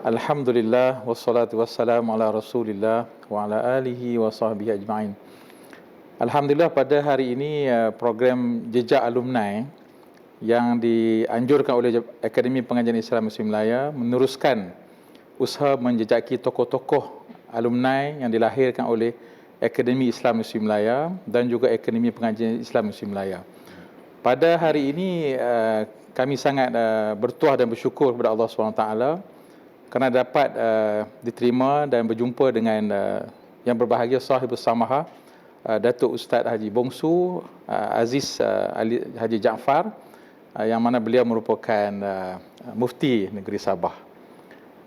Alhamdulillah wassalatu wassalamu ala Rasulillah wa ala alihi wa sahbihi ajma'in. Alhamdulillah pada hari ini program Jejak Alumni yang dianjurkan oleh Akademi Pengajian Islam Muslim Melaya meneruskan usaha menjejaki tokoh-tokoh alumni yang dilahirkan oleh Akademi Islam Muslim Melaya dan juga Akademi Pengajian Islam Muslim Melaya. Pada hari ini kami sangat bertuah dan bersyukur kepada Allah SWT kerana dapat diterima dan berjumpa dengan yang berbahagia sahibus samaha Datuk Ustaz Haji Bongsu Aziz Haji Jaafar, yang mana beliau merupakan mufti negeri Sabah.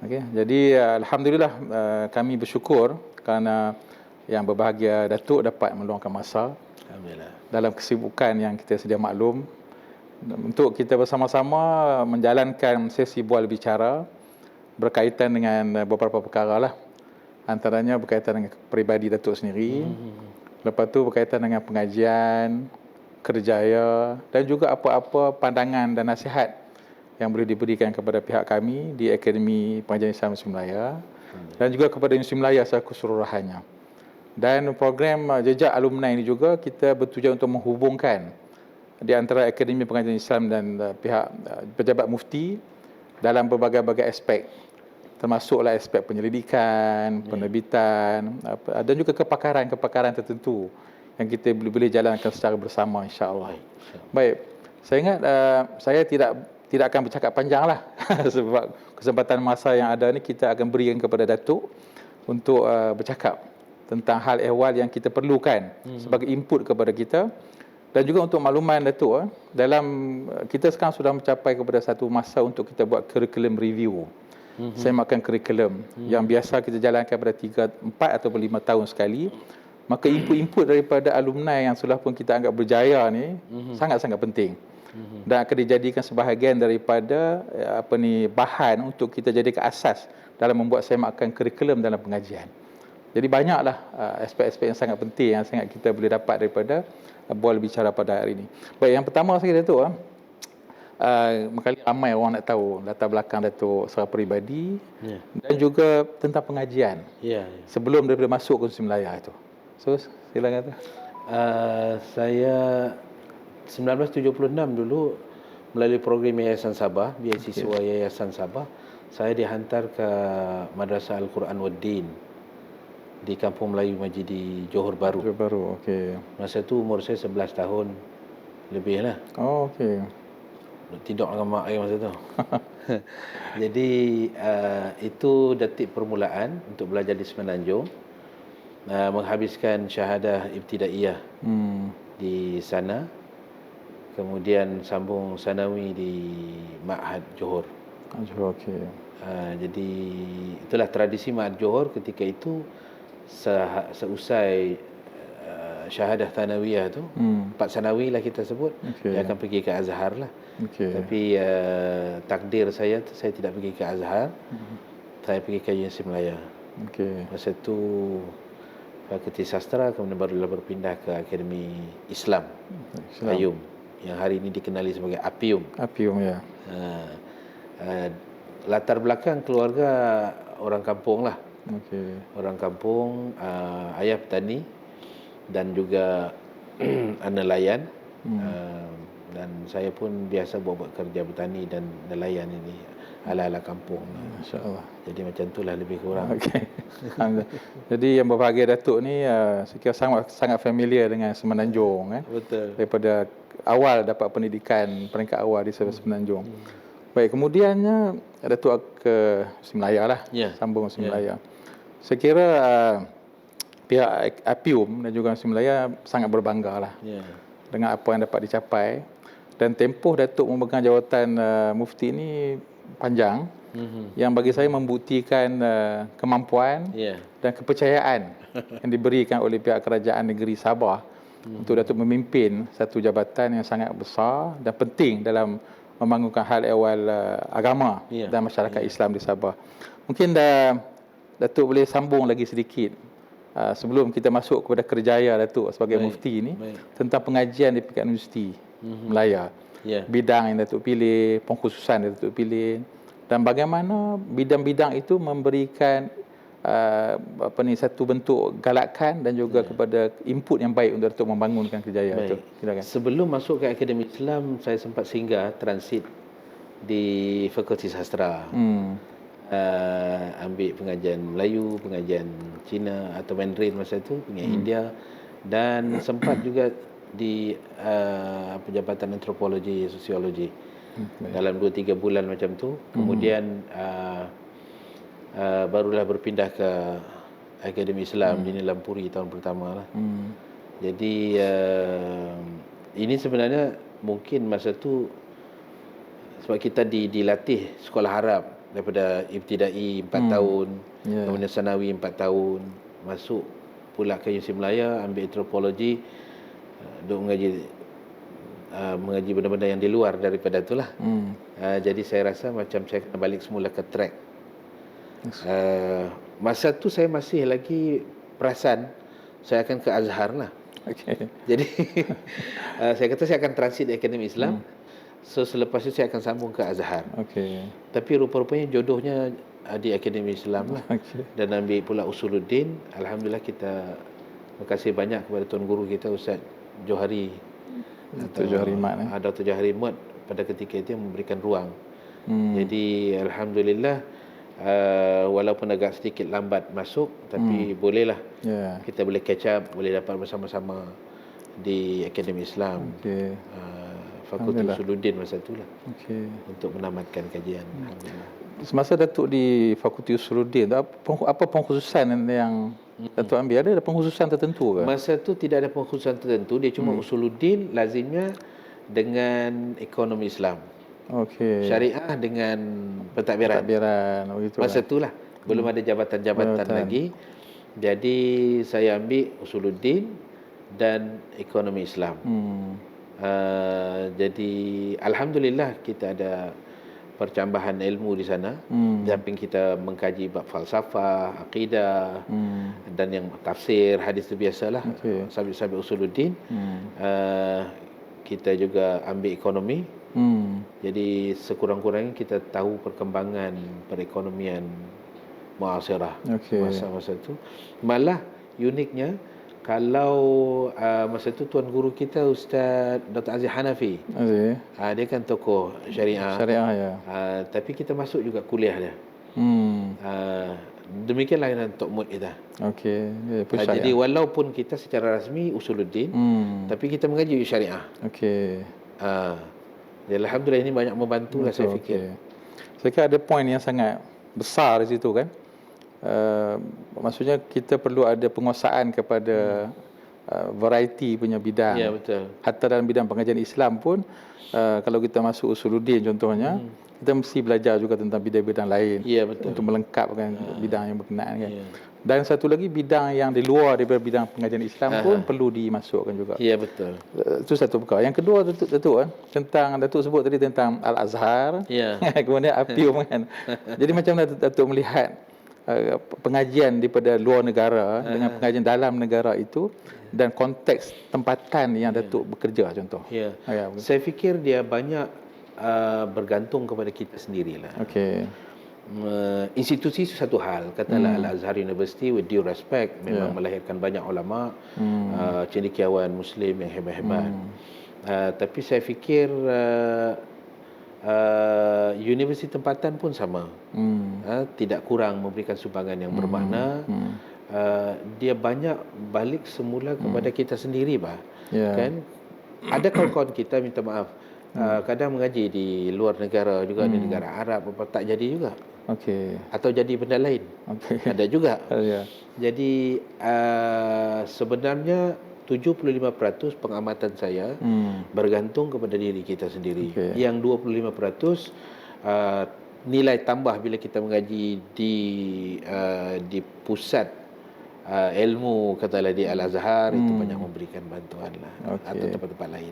Okay. Jadi alhamdulillah kami bersyukur kerana yang berbahagia Datuk dapat meluangkan masa dalam kesibukan yang kita sedia maklum untuk kita bersama-sama menjalankan sesi bual bicara berkaitan dengan beberapa perkara lah. Antaranya berkaitan dengan peribadi Datuk sendiri, lepas tu berkaitan dengan pengajian, kerjaya dan juga apa-apa pandangan dan nasihat yang boleh diberikan kepada pihak kami di Akademi Pengajian Islam Muslim Melaya dan juga kepada Muslim Melaya secara keseluruhannya. Dan program Jejak Alumni ini juga kita bertujuan untuk menghubungkan di antara Akademi Pengajian Islam dan pihak pejabat mufti dalam berbagai-bagai aspek, termasuklah aspek penyelidikan, penerbitan dan juga kepakaran-kepakaran tertentu yang kita boleh jalankan secara bersama, insya-Allah. Baik, saya ingat saya tidak akan bercakap panjang lah sebab kesempatan masa yang ada ni kita akan berikan kepada Datuk untuk bercakap tentang hal ehwal yang kita perlukan sebagai input kepada kita. Dan juga untuk makluman Datuk, dalam kita sekarang sudah mencapai kepada satu masa untuk kita buat curriculum review. Saya makan curriculum yang biasa kita jalankan pada 3, 4 atau 5 tahun sekali. Maka input-input daripada alumni yang sudah pun kita anggap berjaya ni sangat-sangat penting. Dan akan dijadikan sebahagian daripada bahan untuk kita jadikan asas dalam membuat semakan curriculum dalam pengajian. Jadi banyaklah aspek-aspek yang sangat penting yang sangat kita boleh dapat daripada bual bicara pada hari ini. Baik, yang pertama sekali Datuk, makali ramai orang nak tahu latar belakang Datuk secara peribadi dan juga tentang pengajian sebelum daripada masuk ke Muslim Melaya itu. So, silakan tu. Saya 1976 dulu melalui program Yayasan Sabah, beasiswa Yayasan Sabah, saya dihantar ke Madrasah Al-Quran Waddin di Kampung Melayu Majidi, Johor Bahru. Johor Bahru, okey. Masa tu umur saya 11 tahun lebih lah. Oh, okey. Tidur dengan mak saya masa tu. Jadi itu detik permulaan untuk belajar di Semenanjung. Menghabiskan syahadah ibtidaiyah di sana. Kemudian sambung sanawi di Ma'had Johor. Johor, okey. Jadi itulah tradisi Ma'had Johor ketika itu seusai syahadah thanawiyah tu, 4 sanawi lah kita sebut, dia akan pergi ke Azhar lah. Tapi takdir saya tidak pergi ke Azhar, saya pergi ke Muslim Melaya. Masa tu Fakulti Sastra, kemudian barulah berpindah ke Akademi Islam Ayum, yang hari ini dikenali sebagai Apium. Apium, ya. Latar belakang keluarga orang kampung lah. Okey. Orang kampung, ayah petani dan juga nelayan. Dan saya pun biasa buat kerja petani dan nelayan ini ala-ala kampung. Masya-Allah. Jadi macam itulah lebih kurang. Okey. Jadi yang berbahagia Datuk ni saya kira sangat familiar dengan Semenanjung, Betul. daripada awal dapat pendidikan peringkat awal di Semenanjung. Baik, kemudiannya Datuk ke Muslim Melaya lah. Sambung Muslim Melaya. Saya kira pihak Apium dan juga Muslim Melaya sangat berbangga lah dengan apa yang dapat dicapai. Dan tempoh Datuk memegang jawatan mufti ini panjang, yang bagi saya membuktikan kemampuan dan kepercayaan yang diberikan oleh pihak kerajaan negeri Sabah untuk Datuk memimpin satu jabatan yang sangat besar dan penting dalam membangunkan hal ehwal agama dan masyarakat Islam di Sabah. Mungkin Datuk boleh sambung lagi sedikit sebelum kita masuk kepada kerjaya Datuk sebagai mufti ini tentang pengajian di pihak Universiti Melaya. Bidang yang Datuk pilih, pengkhususan yang Datuk pilih dan bagaimana bidang-bidang itu memberikan satu bentuk galakan dan juga kepada input yang baik untuk membangunkan Kerjaya itu. Silakan. Sebelum masuk ke Akademi Islam, saya sempat singgah transit di Fakulti Sastra. Ambil pengajian Melayu, pengajian Cina atau Mandarin masa itu, pengajian India, dan sempat juga di Jabatan Antropologi Sosiologi dalam 2-3 bulan macam tu. Kemudian barulah berpindah ke Akademi Islam di Nilampuri tahun pertama lah. Jadi ini sebenarnya mungkin masa tu sebab kita dilatih sekolah Arab daripada ibtidai 4 tahun, kemudian sanawi 4 tahun, masuk pula ke Universiti Melaya, ambil antropologi, duk mengaji benda-benda yang di luar daripada itulah. Jadi saya rasa macam saya kena balik semula ke track. Masa tu saya masih lagi perasan saya akan ke Azhar lah. Jadi saya kata saya akan transit di Akademi Islam. So selepas itu saya akan sambung ke Azhar. Tapi rupa-rupanya jodohnya di Akademi Islam lah. Dan ambil pula Usuluddin. Alhamdulillah kita terima kasih banyak kepada Tuan Guru kita Ustaz Johari Dr. Johari Mat. Dr. Johari Mat pada ketika itu yang memberikan ruang. Jadi alhamdulillah walaupun agak sedikit lambat masuk, tapi bolehlah kita boleh catch up, boleh dapat bersama-sama di Akademi Islam. Fakulti Usuluddin masa itulah untuk menamatkan kajian. Alhamdulillah. Semasa Datuk di Fakulti Usuluddin, apa pengkhususan yang Datuk ambil? Ada pengkhususan tertentu ke? Masa tu tidak ada pengkhususan tertentu, dia cuma Usuluddin lazimnya dengan ekonomi Islam. Syariah dengan pentadbiran. Masa itulah belum ada jabatan-jabatan lagi. Jadi saya ambil Usuluddin dan ekonomi Islam. Jadi alhamdulillah kita ada percambahan ilmu di sana. Samping kita mengkaji bab falsafah, akidah, dan yang tafsir, hadis itu biasalah. Sambil Usuluddin. Kita juga ambil ekonomi. Jadi sekurang-kurangnya kita tahu perkembangan perekonomian muasirah masa itu. Malah uniknya, kalau masa itu Tuan Guru kita Ustaz Dr. Aziz Hanafi, dia kan tokoh syariah, tapi kita masuk juga kuliah dia. Demikianlah dengan Tok Mut kita. Jadi walaupun kita secara rasmi Usuluddin, tapi kita mengaji syariah. Jadi alhamdulillah ini banyak membantu lah saya fikir. Saya kira ada poin yang sangat besar di situ kan. Maksudnya kita perlu ada penguasaan kepada variety punya bidang. Ya, betul. Hatta dalam bidang pengajian Islam pun kalau kita masuk Usuluddin contohnya, kita mesti belajar juga tentang bidang-bidang lain. Ya, betul. Untuk melengkapkan bidang yang berkenaan kan. Dan satu lagi bidang yang di luar daripada bidang pengajian Islam pun perlu dimasukkan juga. Ya, betul. Itu satu perkara. Yang kedua Datuk tentang Datuk sebut tadi tentang Al-Azhar. Kemudian Apium kan. Jadi macam mana Datuk melihat pengajian daripada luar negara dengan pengajian dalam negara itu dan konteks tempatan yang Datuk bekerja contoh. Saya fikir dia banyak bergantung kepada kita sendirilah. Institusi itu satu hal, katalah Al-Azhar University, with due respect, memang melahirkan banyak ulama, cendekiawan Muslim yang hebat-hebat. Tapi saya fikir universiti tempatan pun sama, tidak kurang memberikan sumbangan yang bermakna. Dia banyak balik semula kepada kita sendiri, kan? Ada kawan-kawan kita minta maaf, kadang mengaji di luar negara juga, di negara Arab, tak jadi juga. Atau jadi benda lain. Ada juga. Jadi sebenarnya 75% pengamatan saya bergantung kepada diri kita sendiri. Yang 25% nilai tambah bila kita mengaji di pusat ilmu, katalah di Al-Azhar, itu banyak memberikan bantuan lah, atau tempat-tempat lain.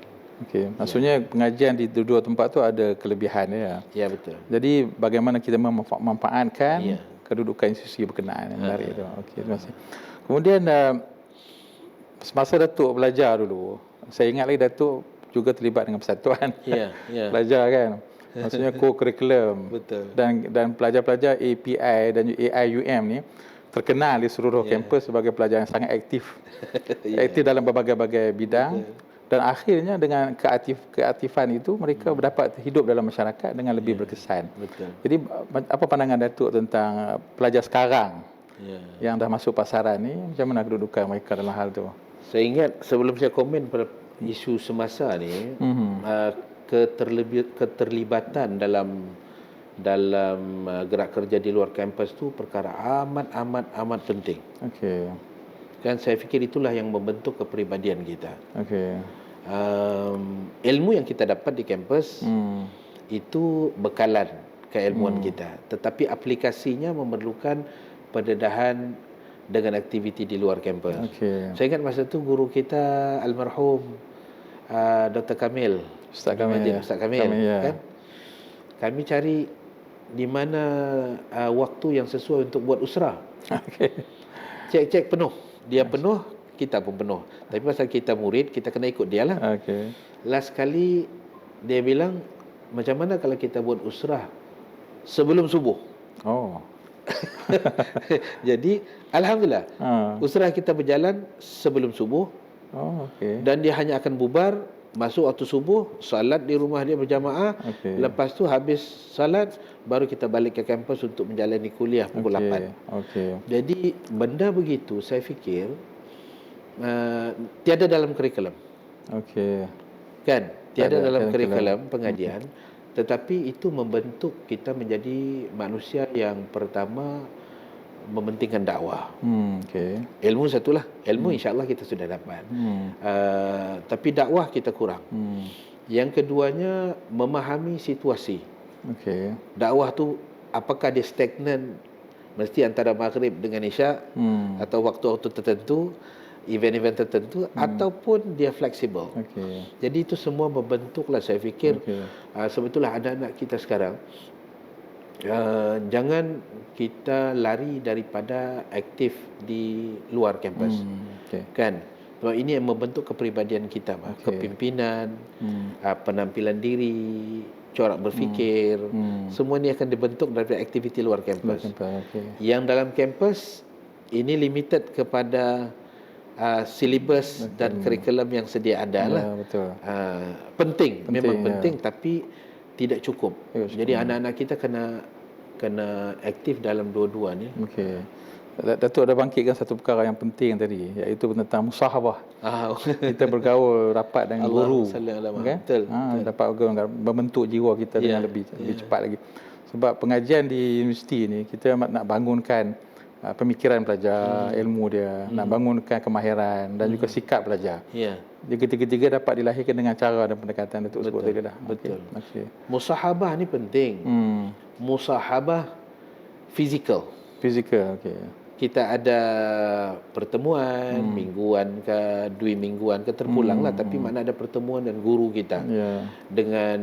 Maksudnya pengajian di dua tempat tu ada kelebihan ya. Ya, betul. Jadi bagaimana kita memanfaatkan kedudukan institusi berkenaan yang menarik itu. Terima kasih. Kemudian semasa Datuk belajar dulu, saya ingat lagi Datuk juga terlibat dengan persatuan. Belajar kan. Maksudnya co-curriculum. Betul. Dan pelajar-pelajar API dan AIUM ni terkenal di seluruh kampus sebagai pelajar yang sangat aktif. Aktif dalam berbagai-bagai bidang. Dan akhirnya dengan keaktifan itu mereka dapat hidup dalam masyarakat dengan lebih berkesan. Betul. Jadi apa pandangan Datuk tentang pelajar sekarang yang dah masuk pasaran ni, macam mana kedudukan mereka dalam hal tu? Saya ingat sebelum saya komen pada isu semasa ni, keterlibatan dalam gerak kerja di luar kampus tu perkara amat penting. Okey. Kan saya fikir itulah yang membentuk kepribadian kita. Okey. Ilmu yang kita dapat di kampus itu bekalan keilmuan kita, tetapi aplikasinya memerlukan pendedahan dengan aktiviti di luar kampus. Okey. Saya ingat masa tu guru kita almarhum Dr. Kamil, Ustaz Kamil. Ustaz Kamil, kan? Kami cari di mana waktu yang sesuai untuk buat usrah. Okey. Cek penuh. Dia penuh, kita pun penuh. Tapi pasal kita murid, kita kena ikut dia lah. Okey. Last kali dia bilang, macam mana kalau kita buat usrah sebelum subuh? Oh. Jadi alhamdulillah usrah kita berjalan sebelum subuh. Oh, okey. Dan dia hanya akan bubar masuk waktu subuh, salat di rumah dia berjamaah. Lepas tu habis salat baru kita balik ke kampus untuk menjalani kuliah pukul 8. Okey. Jadi benda begitu saya fikir tiada dalam kurikulum. Okey. Kan? Tiada dalam kurikulum pengajian. Tetapi itu membentuk kita menjadi manusia yang pertama mementingkan dakwah. Okey. Ilmu satulah. Ilmu insya-Allah kita sudah dapat. Tapi dakwah kita kurang. Yang keduanya memahami situasi. Okey. Dakwah tu apakah dia stagnan mesti antara maghrib dengan isya atau waktu-waktu tertentu, event-event tertentu, ataupun dia fleksibel. Okey. Jadi itu semua membentuklah saya fikir sebetulnya anak-anak kita sekarang jangan kita lari daripada aktif di luar kampus. Kan? Sebab ini yang membentuk kepribadian kita, kepimpinan, penampilan diri, corak berfikir, semua ini akan dibentuk daripada aktiviti luar kampus. Yang dalam kampus ini limited kepada silibus dan kurikulum yang sedia ada lah. Betul. Penting, memang penting, tapi tidak cukup. Jadi anak-anak kita kena aktif dalam dua-dua ni. Okey. Datuk ada bangkitkan satu perkara yang penting tadi, iaitu tentang musahabah. Kita bergaul rapat dengan guru. Okay? Betul. Dapat membentuk jiwa kita dengan lebih cepat lagi. Sebab pengajian di universiti ni kita nak bangunkan pemikiran pelajar, ilmu dia, nak bangunkan kemahiran dan juga sikap pelajar. Dia ketiga-tiga dapat dilahirkan dengan cara dan pendekatan Datuk sebut tadi dah. Betul. Musahabah ni penting. Musahabah fizikal. Okey. Kita ada pertemuan mingguan ke, 2 mingguan ke, terpulang lah, tapi mana ada pertemuan dan guru kita. Dengan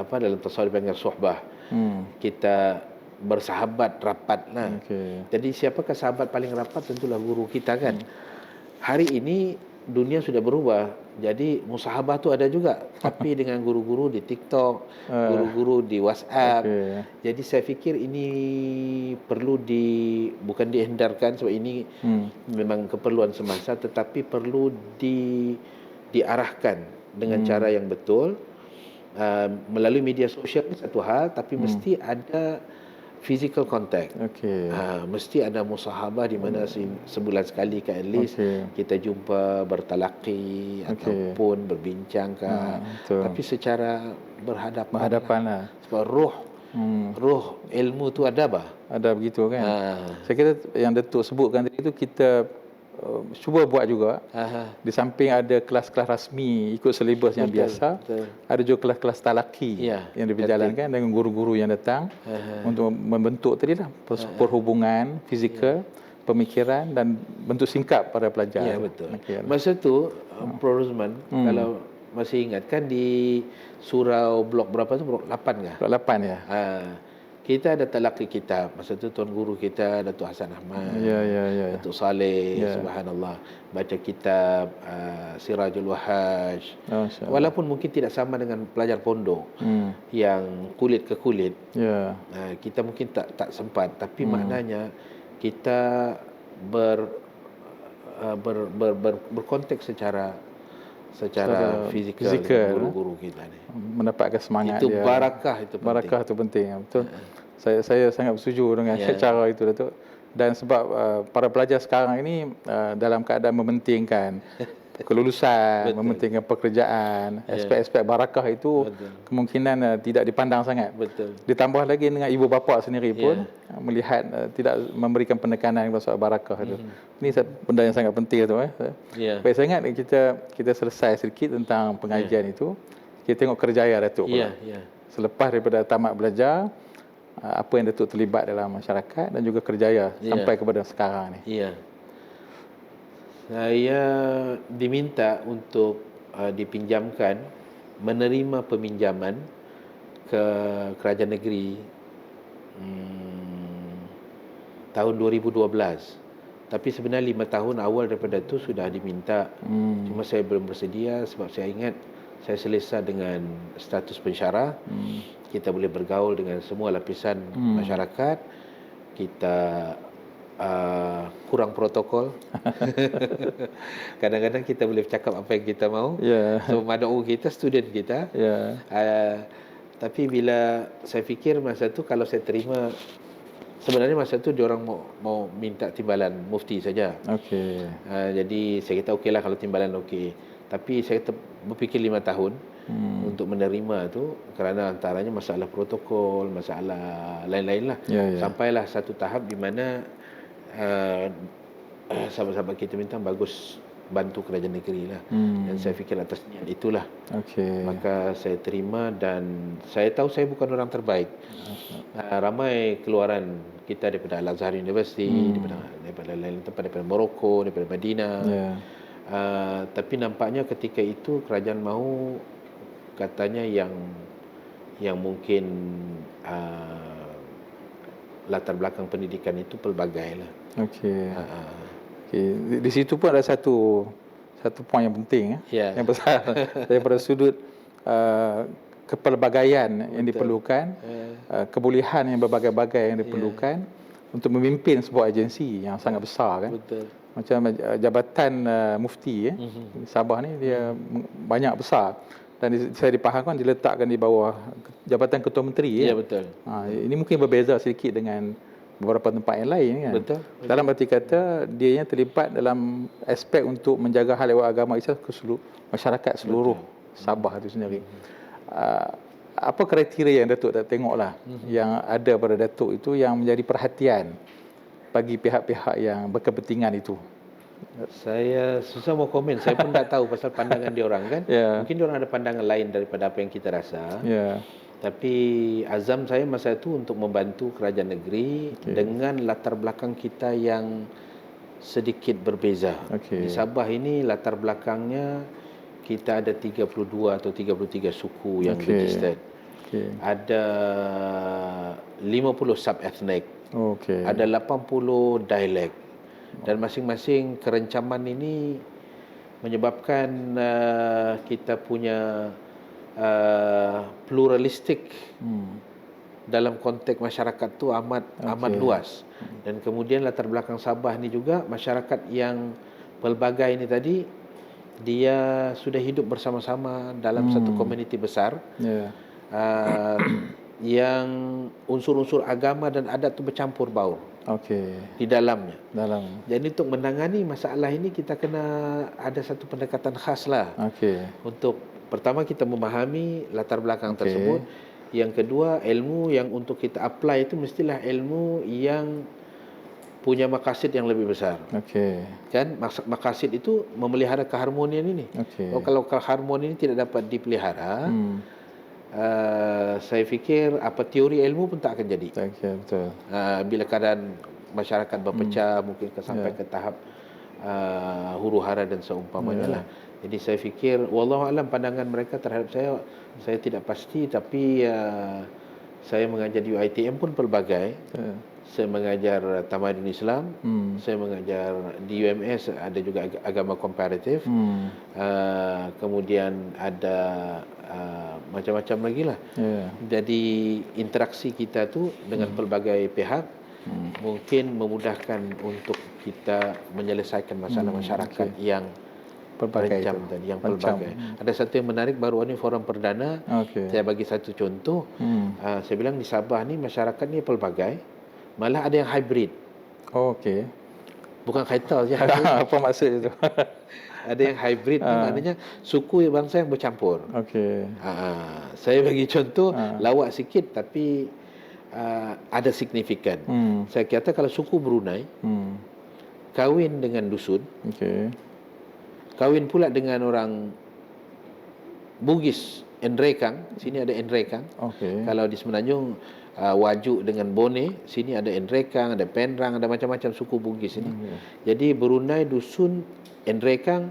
dalam tasawuf dipanggil suhbah. Kita bersahabat rapat lah. Jadi siapakah sahabat paling rapat? Tentulah guru kita kan. Hari ini dunia sudah berubah. Jadi musahabah tu ada juga, tapi dengan guru-guru di TikTok, guru-guru di WhatsApp. Jadi saya fikir ini perlu bukan dihindarkan, sebab ini memang keperluan semasa, tetapi perlu diarahkan dengan cara yang betul. Melalui media sosial satu hal, tapi mesti ada physical contact. Mesti ada musahabah di mana sebulan sekali at least kita jumpa bertalaqi ataupun berbincang tapi secara berhadapan lah. Sebab ruh ilmu tu ada begitu kan. Saya kira yang Datuk sebutkan tadi itu kita cuba buat juga. Di samping ada kelas-kelas rasmi ikut silibus yang biasa, ada juga kelas-kelas talaki yang diberjalankan dengan guru-guru yang datang untuk membentuk tadi lah perhubungan fizikal, pemikiran dan bentuk singkap pada pelajar. Betul. Masa tu Prof. Rosman, kalau masih ingat kan di surau blok berapa tu, blok 8 kah? Blok 8 ya. kita ada talaqi kitab. Masa tu tuan guru kita Datuk Hasan Ahmad, Datuk Saleh, subhanallah, baca kitab Sirajul Wahaj. Walaupun mungkin tidak sama dengan pelajar pondok yang kulit ke kulit. Kita mungkin tak sempat, tapi maknanya kita berkonteks secara fizikal dengan guru-guru kita ni. Mendapatkan semangat itu dia. Barakah itu penting. Barakah itu penting. Betul. Saya sangat bersetuju dengan cara itu, Datuk. Dan sebab para pelajar sekarang ini dalam keadaan mementingkan kelulusan, mementingkan pekerjaan, aspek-aspek barakah itu kemungkinan tidak dipandang sangat. Ditambah lagi dengan ibu bapa sendiri pun melihat tidak memberikan penekanan kepada soal barakah itu. Ini benda yang sangat penting tu. Baik, saya ingat kita selesai sedikit tentang pengajian itu. Kita tengok kerjaya Datuk pula. Selepas daripada tamat belajar, apa yang Datuk terlibat dalam masyarakat dan juga kerjaya sampai kepada sekarang ni. Saya diminta untuk dipinjamkan, menerima peminjaman ke kerajaan negeri tahun 2012. Tapi sebenarnya 5 tahun awal daripada itu sudah diminta. Cuma saya belum bersedia sebab saya ingat saya selesa dengan status pensyarah. Kita boleh bergaul dengan semua lapisan masyarakat. Kita kurang protokol. Kadang-kadang kita boleh cakap apa yang kita mahu. So mad'u kita, student kita. Tapi bila saya fikir masa tu kalau saya terima, sebenarnya masa tu diorang mau minta timbalan mufti saja. Jadi saya kata okeylah kalau timbalan okey. Tapi saya berfikir 5 tahun untuk menerima tu kerana antaranya masalah protokol, masalah lain-lain lah. Sampailah satu tahap di mana sahabat-sahabat kita minta bagus bantu kerajaan negeri lah. Dan saya fikir atas niat itulah. Maka saya terima dan saya tahu saya bukan orang terbaik. Ramai keluaran kita daripada Al-Azhar University, daripada lain tempat, daripada Morocco, daripada Madinah. Tapi nampaknya ketika itu kerajaan mahu katanya yang mungkin latar belakang pendidikan itu pelbagai lah. Di situ pun ada satu poin yang penting yang besar daripada sudut kepelbagaian yang diperlukan, kebolehan yang berbagai-bagai yang diperlukan untuk memimpin sebuah agensi yang sangat besar kan. Macam jabatan mufti Sabah ni dia banyak besar dan saya dipahamkan diletakkan di bawah jabatan ketua menteri. Ini mungkin berbeza sedikit dengan beberapa tempat yang lain kan. Dalam arti kata dia terlibat dalam aspek untuk menjaga hal ehwal agama Islam ke seluruh masyarakat seluruh Sabah itu sendiri. Apa kriteria yang Datuk tak tengoklah yang ada pada Datuk itu yang menjadi perhatian bagi pihak-pihak yang berkepentingan itu? Saya susah mau komen. Saya pun tak tahu pasal pandangan dia orang kan. Mungkin dia orang ada pandangan lain daripada apa yang kita rasa. Tapi azam saya masa itu untuk membantu kerajaan negeri dengan latar belakang kita yang sedikit berbeza. Di Sabah ini latar belakangnya kita ada 32 atau 33 suku yang registered. Ada 50 sub-ethnic. Ada 80 dialek. Dan masing-masing kerencaman ini menyebabkan kita punya pluralistik dalam konteks masyarakat tu amat luas. Dan kemudian latar belakang Sabah ni juga masyarakat yang pelbagai ini tadi dia sudah hidup bersama-sama dalam satu komuniti besar yang unsur-unsur agama dan adat tu bercampur baur di dalamnya. Jadi untuk menangani masalah ini kita kena ada satu pendekatan khas lah. Untuk pertama kita memahami latar belakang tersebut. Yang kedua, ilmu yang untuk kita apply itu mestilah ilmu yang punya makasid yang lebih besar. Kan makasid itu memelihara keharmonian ini. Kalau keharmonian ini tidak dapat dipelihara, saya fikir apa teori ilmu pun tak akan jadi. Bila keadaan masyarakat berpecah, mungkin sampai ke tahap huru-hara dan seumpamanya lah. Jadi saya fikir wallahu alam pandangan mereka terhadap saya tidak pasti, tapi Saya mengajar di UiTM pun pelbagai. Saya mengajar Tamadun Islam, saya mengajar di UMS ada juga agama komparatif. Kemudian ada macam-macam lagi lah. Jadi interaksi kita tu dengan pelbagai pihak mungkin memudahkan untuk kita menyelesaikan masalah masyarakat yang terancam tadi, yang pelbagai. Ada satu yang menarik baru ini forum perdana. Saya bagi satu contoh. Saya bilang di Sabah ni masyarakat ni pelbagai. Malah ada yang hybrid. Bukan kaitan saja. Apa maksud itu? Ada yang hybrid ni maknanya suku bangsa yang bercampur. Saya bagi contoh lawak sikit tapi ada signifikan. Saya kata kalau suku Brunei kahwin dengan dusun, kahwin pula dengan orang Bugis, Enrekang, sini ada Enrekang. Kalau di Semenanjung Wajuk dengan Bone, sini ada Enrekang, ada Penrang, ada macam-macam suku Bugis ini. Jadi Brunei dusun Enrekang,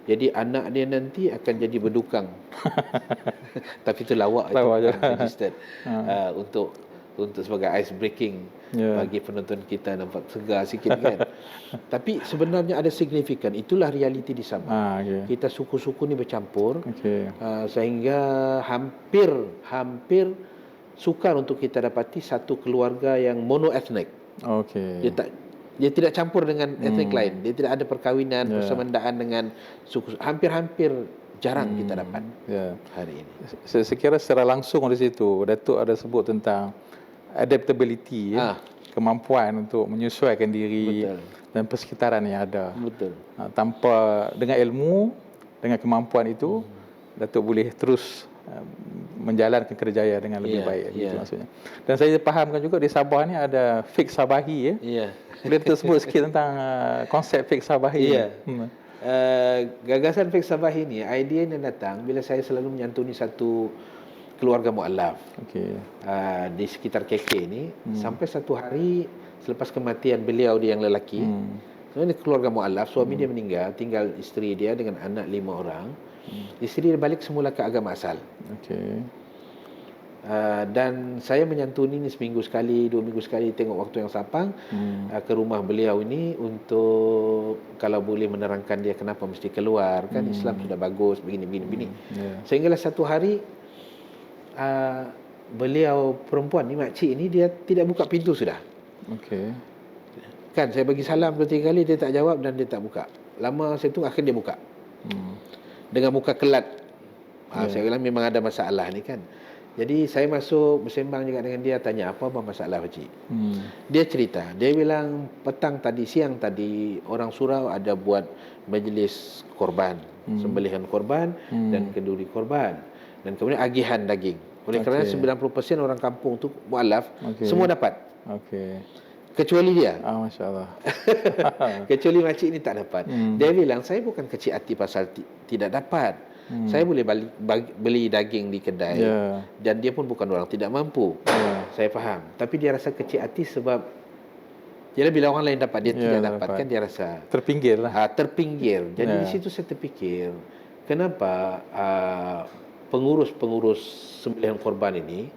jadi anak dia nanti akan jadi bedukang. Tapi itu lawak itu registered untuk sebagai ice breaking bagi penonton kita, nampak segar sikit kan. Tapi sebenarnya ada signifikan. Itulah realiti di Sabah. Kita suku-suku ni bercampur sehingga hampir sukar untuk kita dapati satu keluarga yang monoethnik. Dia tidak campur dengan etnik lain. Dia tidak ada perkahwinan, persemendaan dengan suku. Hampir jarang kita dapat hari ini. Saya kira secara langsung di situ Datuk ada sebut tentang adaptability, kemampuan untuk menyesuaikan diri dan persekitaran yang ada. Tanpa dengan ilmu, dengan kemampuan itu, Datuk boleh terus menjalankan kerjaya dengan lebih baik. Itu maksudnya. Dan saya fahamkan juga di Sabah ni ada Fiqh Sabahi. Boleh tersebut sikit tentang konsep Fiqh Sabahi. Gagasan Fiqh Sabahi ni, idea yang datang bila saya selalu menyantuni satu keluarga mu'alaf di sekitar KK ni. Sampai satu hari selepas kematian beliau, dia yang lelaki, sebenarnya keluarga mu'alaf, suami dia meninggal, tinggal isteri dia dengan anak 5 orang. Isteri dia balik semula ke agama asal. Dan saya menyantuni ni seminggu sekali, 2 minggu sekali, tengok waktu yang sapang ke rumah beliau ini untuk kalau boleh menerangkan dia kenapa mesti keluar, kan Islam sudah bagus begini. Sehinggalah satu hari beliau perempuan ni, makcik ni, dia tidak buka pintu sudah. Kan saya bagi salam 2-3 kali, dia tak jawab dan dia tak buka. Lama saya tunggu, akhirnya dia buka. Dengan muka kelat. Saya bilang memang ada masalah ni kan. Jadi saya masuk bersembang juga dengan dia, tanya apa masalah pakcik. Dia cerita, dia bilang siang tadi orang surau ada buat majlis korban, sembelihan korban dan kenduri korban, dan kemudian agihan daging. Oleh kerana 90% orang kampung tu mualaf, semua dapat. Kecuali dia. Masya Allah. Kecuali makcik ni tak dapat. Dia bilang, saya bukan kecil hati pasal tidak dapat. Saya boleh beli daging di kedai. Dan dia pun bukan orang tidak mampu. Saya faham. Tapi dia rasa kecil hati sebab bila orang lain dapat, dia tidak dapat. Kan dia rasa terpinggir lah. Terpinggir. Jadi di situ saya terfikir, kenapa pengurus sembelihan korban ini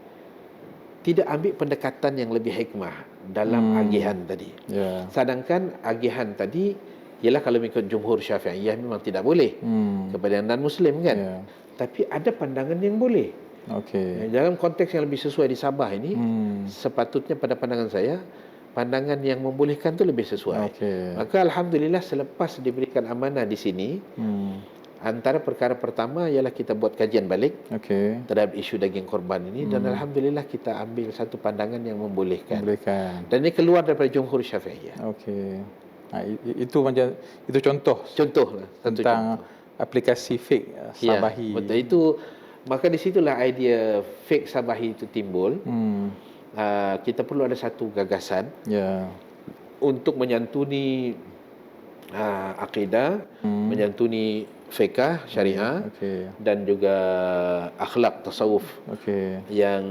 tidak ambil pendekatan yang lebih hikmah dalam agihan tadi. Sedangkan agihan tadi ialah kalau mengikut jumhur Syafi'iyah memang tidak boleh kepada yang non-Muslim kan. Tapi ada pandangan yang boleh. Dalam konteks yang lebih sesuai di Sabah ini, sepatutnya pada pandangan saya, pandangan yang membolehkan itu lebih sesuai. Maka alhamdulillah selepas diberikan amanah di sini, antara perkara pertama ialah kita buat kajian balik terhadap isu daging korban ini, dan alhamdulillah kita ambil satu pandangan yang membolehkan. Dan ini keluar daripada jumhur Syafi'iyah. Itu contoh lah, tentang aplikasi Fiqh Sabahi. Betul itu. Maka di situlah idea Fiqh Sabahi itu timbul. Kita perlu ada satu gagasan untuk menyantuni akidah, menyantuni fiqh syariah, dan juga akhlak tasawuf, yang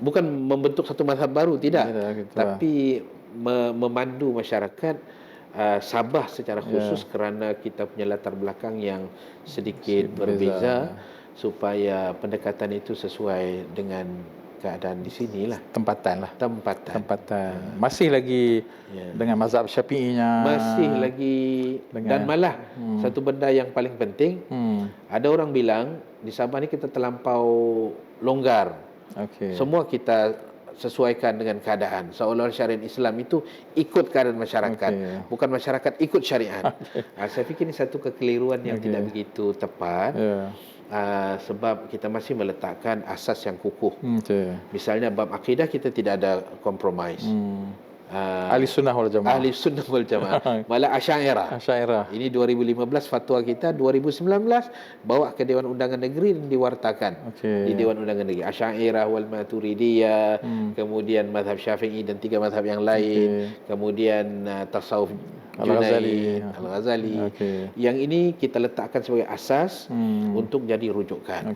bukan membentuk satu mazhab baru, tidak, tapi memandu masyarakat Sabah secara khusus kerana kita punya latar belakang yang sedikit berbeza, supaya pendekatan itu sesuai dengan keadaan di sinilah. Tempatan lah. Tempatan. Masih lagi dengan mazhab Syafi'inya. Masih lagi dan malah satu benda yang paling penting, ada orang bilang di Sabah ni kita terlampau longgar. Semua kita sesuaikan dengan keadaan. Seolah-olah syariat Islam itu ikut keadaan masyarakat, bukan masyarakat ikut syariat. Saya fikir ini satu kekeliruan yang tidak begitu tepat. Sebab kita masih meletakkan asas yang kukuh. Misalnya bab akidah kita tidak ada kompromis. Ahli sunnah wal jamaah. Ahli sunnah wal jamaah. Malah Asy'ariyah. Ini 2015 fatwa kita, 2019 bawa ke Dewan Undangan Negeri dan diwartakan di Dewan Undangan Negeri. Asy'ariyah wal Maturidiyah, kemudian mazhab Syafi'i dan 3 mazhab yang lain, kemudian tasawuf Al-Ghazali. Yang ini kita letakkan sebagai asas untuk jadi rujukan.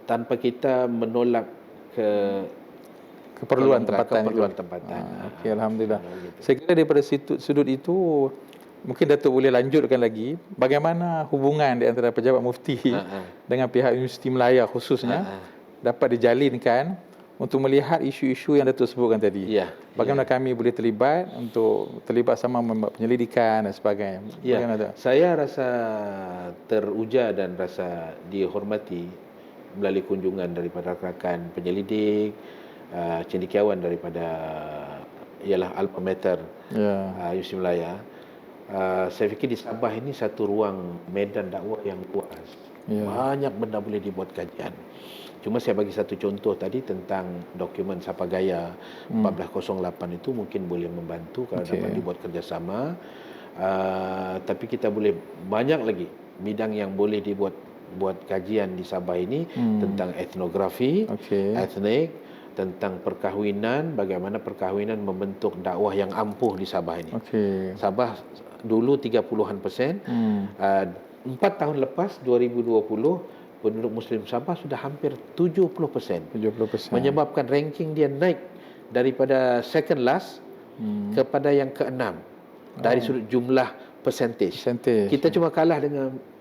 Tanpa kita menolak keperluan tempatan. Alhamdulillah. Saya kira daripada sudut itu mungkin Datuk boleh lanjutkan lagi bagaimana hubungan di antara pejabat mufti dengan pihak Universiti Melaya khususnya dapat dijalinkan untuk melihat isu-isu yang Datuk sebutkan tadi. Bagaimana kami boleh terlibat sama membuat penyelidikan dan sebagainya. Saya rasa teruja dan rasa dihormati melalui kunjungan daripada rakan penyelidik, cendekiawan daripada ialah Alma Mater Universiti Melaya. Saya fikir di Sabah ini satu ruang medan dakwah yang luas. Banyak benda boleh dibuat kajian. Cuma saya bagi satu contoh tadi tentang dokumen Sapagaya 1408 itu mungkin boleh membantu kalau dapat dibuat kerjasama. Tapi kita boleh banyak lagi bidang yang boleh dibuat kajian di Sabah ini tentang etnografi, etnik, tentang perkahwinan, bagaimana perkahwinan membentuk dakwah yang ampuh di Sabah ini. Sabah dulu 30-an%, 4 tahun lepas 2020 penduduk Muslim Sabah sudah hampir 70%. Menyebabkan ranking dia naik daripada second last kepada yang ke-6 dari sudut jumlah percentage. Kita cuma kalah dengan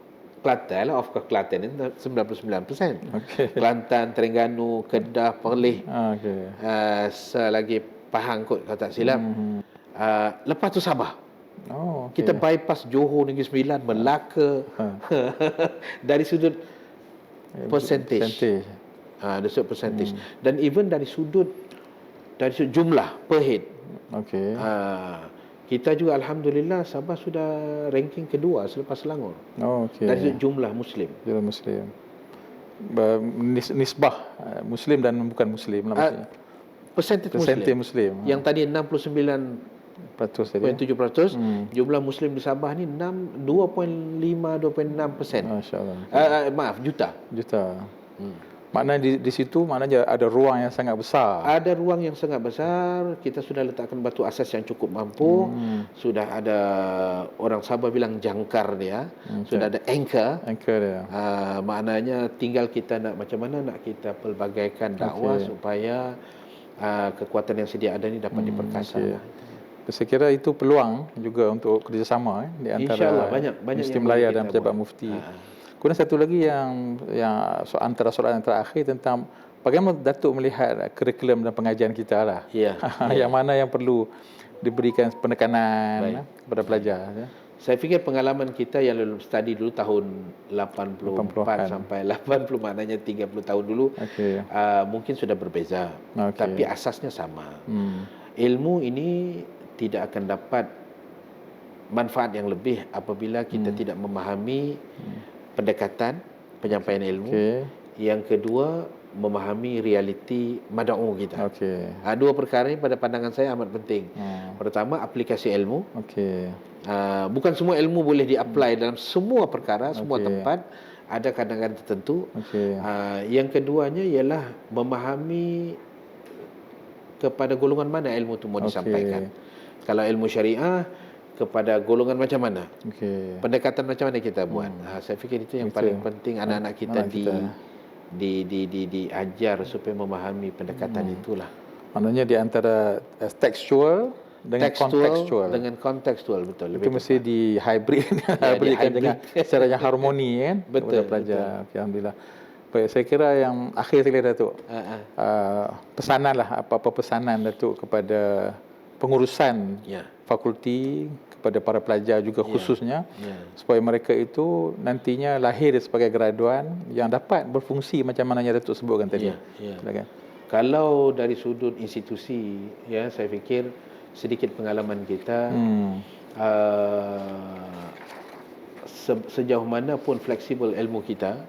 Kelantan lah, of course Kelantan ini 99%. Kelantan, Terengganu, Kedah, Perlis, selagi Pahang kot kalau tak silap. Lepas tu Sabah. Kita bypass Johor, Negeri Sembilan, Melaka dari sudut percentage. Dari sudut percentage. Dan even dari sudut jumlah per head. Kita juga Alhamdulillah Sabah sudah ranking kedua selepas Selangor. Dari jumlah Muslim. Nisbah Muslim dan bukan Muslim lah maksudnya. Percentage Muslim. Yang tadi 69.7%, jumlah Muslim di Sabah ni 2.5-2.6%. Masya-Allah. Maaf, juta. Maknanya di situ maknanya ada ruang yang sangat besar. Ada ruang yang sangat besar. Kita sudah letakkan batu asas yang cukup mampu. Sudah ada orang Sabah bilang jangkar dia. Sudah ada anchor dia. Maknanya tinggal kita nak macam mana nak kita pelbagaikan dakwah supaya kekuatan yang sedia ada ni dapat diperkasa. Saya kira itu peluang juga untuk kerjasama di antara Universiti Melaya dan pejabat mufti. Kemudian satu lagi yang antara soalan yang terakhir tentang bagaimana Datuk melihat kurikulum dan pengajian kita lah. Yang mana yang perlu diberikan penekanan kepada pelajar. Saya fikir pengalaman kita yang lulus study dulu tahun 84 sampai 80, maknanya 30 tahun dulu, mungkin sudah berbeza. Tapi asasnya sama. Ilmu ini tidak akan dapat manfaat yang lebih apabila kita tidak memahami pendekatan penyampaian ilmu. Yang kedua, memahami realiti mad'u kita. Dua perkara ini pada pandangan saya amat penting. Pertama, aplikasi ilmu. Bukan semua ilmu boleh di-apply dalam semua perkara, semua tempat. Ada kadang-kadang tertentu. Yang keduanya ialah memahami kepada golongan mana ilmu itu mau disampaikan. Kalau ilmu syariah, kepada golongan macam mana, pendekatan macam mana kita buat. Saya fikir itu yang paling penting anak-anak kita diajar supaya memahami pendekatan itulah. Maknanya di antara tekstual dengan kontekstual. Dengan kontekstual, betul. Itu mesti di hybrid, hybridkan dengan secara yang harmoni kan. Betul, pelajar. Okay, alhamdulillah. Baik, saya kira yang akhir sekali Datuk. Pesanan lah, apa-apa pesanan Datuk kepada pengurusan fakulti, kepada para pelajar juga khususnya, supaya mereka itu nantinya lahir sebagai graduan yang dapat berfungsi macam mana yang Datuk sebutkan tadi. Kalau dari sudut institusi, ya, saya fikir sedikit pengalaman kita, sejauh mana pun fleksibel ilmu kita,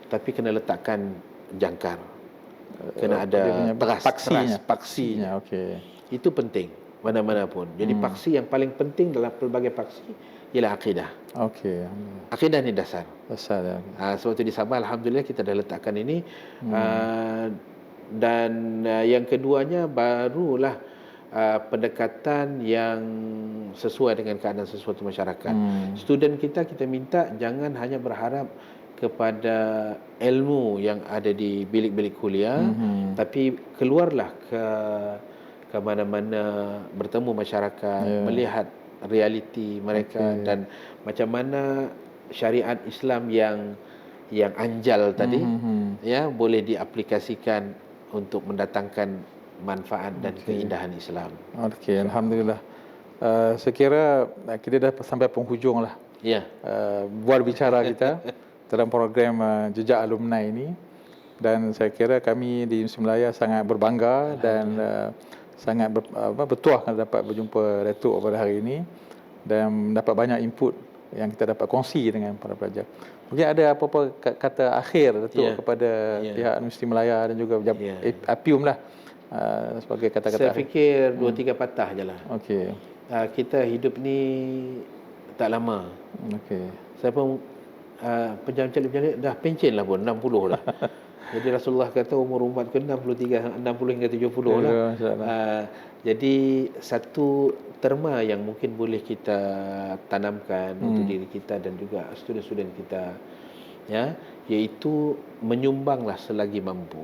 tapi kena letakkan jangkar, kena ada paksinya. Itu penting mana-mana pun. Jadi paksi yang paling penting dalam pelbagai paksi ialah akidah. Akidah ni dasar. Ya. Sebab itu di Sabah alhamdulillah kita dah letakkan ini. Dan yang keduanya barulah pendekatan yang sesuai dengan keadaan sesuatu masyarakat. Student kita minta jangan hanya berharap kepada ilmu yang ada di bilik-bilik kuliah, tapi keluarlah ke mana-mana, bertemu masyarakat, melihat realiti mereka dan macam mana syariat Islam yang anjal tadi ya boleh diaplikasikan untuk mendatangkan manfaat dan keindahan Islam. Alhamdulillah. Saya kira kita dah sampai penghujung lah. Buat bicara kita dalam program Jejak Alumni ini, dan saya kira kami di Universiti Melaya sangat berbangga dan sangat bertuah dapat berjumpa Datuk pada hari ini dan dapat banyak input yang kita dapat kongsi dengan para pelajar. Mungkin ada apa-apa kata akhir Datuk kepada pihak Universiti Melaya dan juga APIUM lah, sebagai kata-kata saya fikir 2-3 patah je lah. Kita hidup ni tak lama. Saya pun penjam-penjam dah pencen lah pun, 60 dah. Jadi Rasulullah kata umur umat ke 60 hingga 70 lah. Jadi satu terma yang mungkin boleh kita tanamkan untuk diri kita dan juga student-student kita, ya, iaitu menyumbanglah selagi mampu.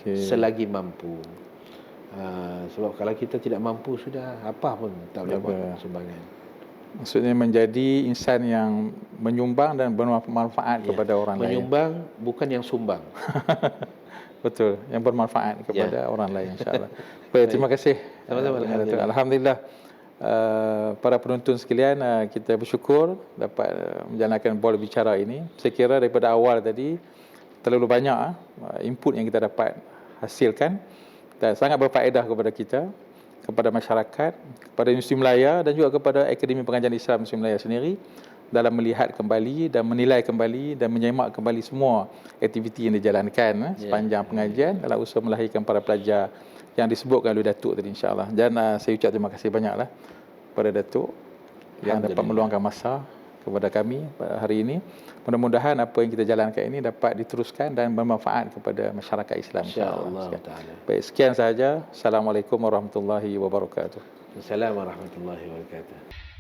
Selagi mampu. Sebab kalau kita tidak mampu sudah apa pun tak boleh buat sumbangan. Maksudnya menjadi insan yang menyumbang dan bermanfaat kepada orang lain. Menyumbang bukan yang sumbang. Betul, yang bermanfaat kepada orang lain, insya-Allah. Baik, terima kasih. Sama-sama. Alhamdulillah. Para penonton sekalian, kita bersyukur dapat menjalankan bola bicara ini. Saya kira daripada awal tadi terlalu banyak input yang kita dapat hasilkan dan sangat berfaedah kepada kita, kepada masyarakat, kepada Universiti Melaya dan juga kepada Akademi Pengajian Islam Universiti Melaya sendiri dalam melihat kembali dan menilai kembali dan menyemak kembali semua aktiviti yang dijalankan sepanjang pengajian dalam usaha melahirkan para pelajar yang disebutkan oleh Datuk tadi, insya-Allah. Dan saya ucap terima kasih banyaklah kepada Datuk yang dapat meluangkan masa kepada kami pada hari ini. Mudah-mudahan apa yang kita jalankan ini dapat diteruskan dan bermanfaat kepada masyarakat Islam, insya-Allah. Baik, sekian sahaja. Assalamualaikum warahmatullahi wabarakatuh. Assalamualaikum warahmatullahi wabarakatuh.